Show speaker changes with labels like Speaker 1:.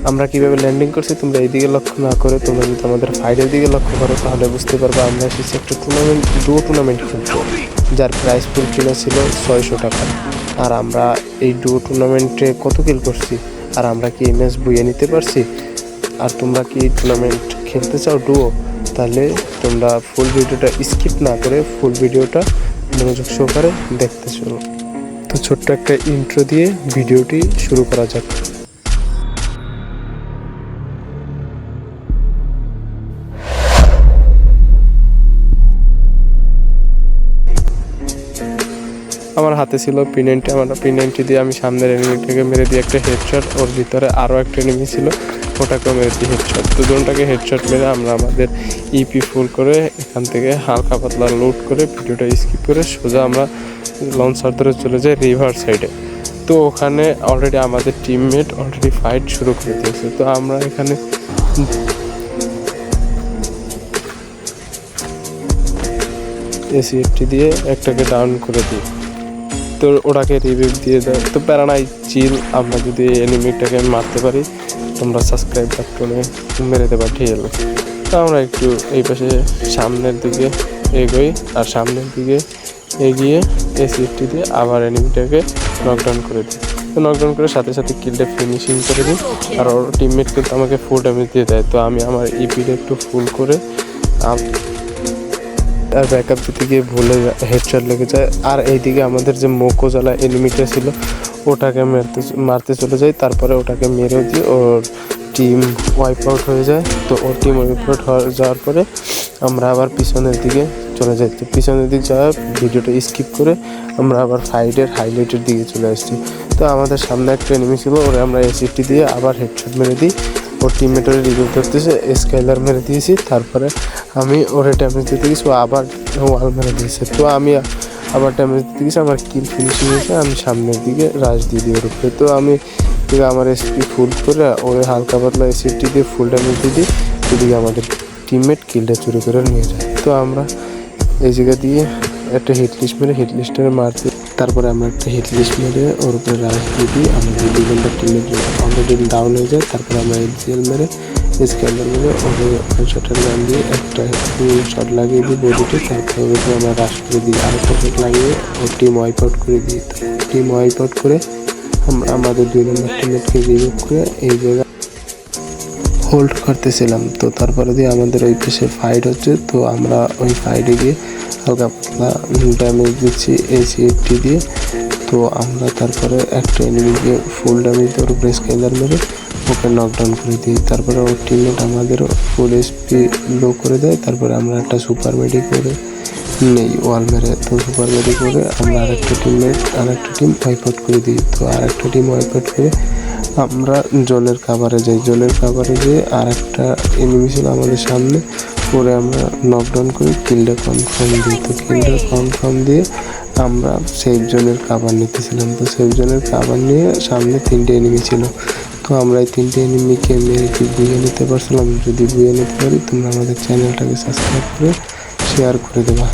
Speaker 1: আমরা কীভাবে ল্যান্ডিং করছি তোমরা এই দিকে লক্ষ্য না করে তোমরা যদি আমাদের ফাইটের দিকে লক্ষ্য করো তাহলে বুঝতে পারবে আমরা এসেছি একটা ডুও টুর্নামেন্ট খেলতে, যার প্রাইস পুল কিনা ছিল 600 টাকা। আর আমরা এই ডুও টুর্নামেন্টে কত কিল করছি, আর আমরা কি এই ম্যাচ বুয়ে নিতে পারছি। আর তোমরা কি এই টুর্নামেন্ট খেলতে চাও ডুও, তাহলে তোমরা ফুল ভিডিওটা স্কিপ না করে ফুল ভিডিওটা মনোযোগ সহকারে দেখতে চলো। তো ছোট্ট একটা ইন্ট্রো দিয়ে ভিডিওটি শুরু করা যাক। আমার হাতে ছিল P90, আমার P90 দিয়ে আমি সামনের এনিমিটাকে মেরে দিয়ে একটা হেডশট, ওর ভিতরে আরও একটা এনিমি ছিল ওটাকেও মেরে দিয়ে হেডশট, দুজনটাকে হেডশট মেরে আমরা আমাদের ইপি ফুল করে এখান থেকে হালকা পাতলা লুট করে ভিডিওটা স্কিপ করে সোজা আমরা লঞ্চার ধরে চলে যাই রিভার সাইডে। তো ওখানে অলরেডি আমাদের টিমমেট অলরেডি ফাইট শুরু করে দিয়েছে। তো আমরা এখানে এসি80 দিয়ে একটাকে ডাউন করে দিই, তো ওটাকে রিভিউ দিয়ে দেয়। তো প্যারানাই চিল, আমরা যদি এনিমিটাকে মারতে পারি তোমরা সাবস্ক্রাইব বাটনে মেরে দেবা ঢেল। তো আমরা একটু এই পাশে সামনের দিকে এগোই, আর সামনের দিকে এগিয়ে এসি80 দিয়ে আবার এনিমিটাকে নকডাউন করে দিই। তো নকডাউন করে সাথে সাথে কিলটা ফিনিশিং করে দিই, আর ওর টিমমেট কিন্তু আমাকে ফুল ড্যামেজ দিয়ে দেয়। তো আমি আমার ইপিটা একটু ফুল করে আর ব্যাকআপ দিতে গিয়ে ভুলে হেডশট লেগে যায়। আর এইদিকে আমাদের যে মোকোজালা এনিমিটা ছিল ওটাকে মারতে চলে যায়, তারপরে ওটাকে মেরেও দিয়ে ওর টিম ওয়াইপ আউট হয়ে যায়। তো ওর টিম ওয়াইপ আউট যাওয়ার পরে আমরা আবার পিছনের দিকে চলে যাই। তো পিছনের দিকে যাওয়া ভিডিওটা স্কিপ করে আমরা আবার ফাইটের হাইলাইটের দিকে চলে আসছি। তো আমাদের সামনে একটা এনিমি ছিল, ওরে আমরা এসিটি দিয়ে আবার হেডশট মেরে দিই। ওর টিমমেটের রিভিউ করতেছে, স্কাইলার মেরে দিয়েছি, তারপরে আমি ওরে ড্যামেজ দিতে গেছি, ও আবার ওয়াল মেরে দিয়েছে। তো আমি আবার ড্যামেজ দিতে গেছি, আমার কিল ফিনিশিং হয়েছে, আমি সামনের দিকে রাশ দিয়ে দিই ওর উপরে। তো আমি আমার এসপি ফুল করে ওরে হালকা পাতলা এসিটি দিয়ে ফুল ড্যামেজ দিয়ে দিই, এদিকে আমাদের টিমমেট কিলটা চুরি করে নিয়ে যায়। তো আমরা এই জায়গা দিয়ে একটা হিটলিস্ট মেরে হিটলিস্টের মারতে, তারপরে আমরা একটা হিটলিস্ট মেরে ওর উপরে রাশ দিয়ে দিই, আমাদের দুজনটা টিমমেট অলরেডি ডাউন হয়ে যায়। তারপরে আমরা এলজিএল মেরে স্ক্যান্ডার মেরে ওর শটের গান দিয়ে একটা শট লাগিয়ে দিই বডিতে, তারপরে আমরা রাশ করে দিই, আরেকটা শট লাগিয়ে ওর টিম ওয়াইপ আউট করে দিই। টিম ওয়াইপ আউট করে আমরা আমাদের 2 নম্বর টিমমেটকে রিভিউ করে এই জায়গা হোল্ড করতেছিলাম। তো তারপরে দিয়ে আমাদের ওই পাশে ফাইট হচ্ছে, তো আমরা ওই ফাইটে গিয়ে হালকা পাতলা ড্যামেজ দিচ্ছি এসি80 দিয়ে। তো আমরা তারপরে একটা এনিমিকে ফুল ড্যামেজ ওর উপরে স্কেলার মেরে ওকে নকডাউন করে দিই। তারপরে ওর টিমমেট আমাদেরও ফুল এসপি লো করে দেয়। তারপরে আমরা একটা সুপার মেডি করে নেই ওয়াল মেরে। তো সুপার মেডি করে আমরা আরেকটা টিম ওয়াইপ আউট করে দিই। তো আরেকটা টিম ওয়াইপ আউট করে আমরা জোনের কাভারে যাই। জোনের কাভারে যেয়ে আর একটা এনিমি ছিল আমাদের সামনে, পরে আমরা নকডাউন করে কিলটা কনফার্ম দিই। তো কিলটা কনফার্ম দিয়ে আমরা সেফ জোনের কাভার নিতেছিলাম। তো সেফ জোনের কাভার নিয়ে সামনে 3টে এনিমি ছিল। তো আমরা এই 3টে এনিমিকে মেরে কি বুয়ে নিতে পারছিলাম। যদি বুয়ে নিতে পারি তোমরা আমাদের চ্যানেলটাকে সাবস্ক্রাইব করে শেয়ার করে দেবা।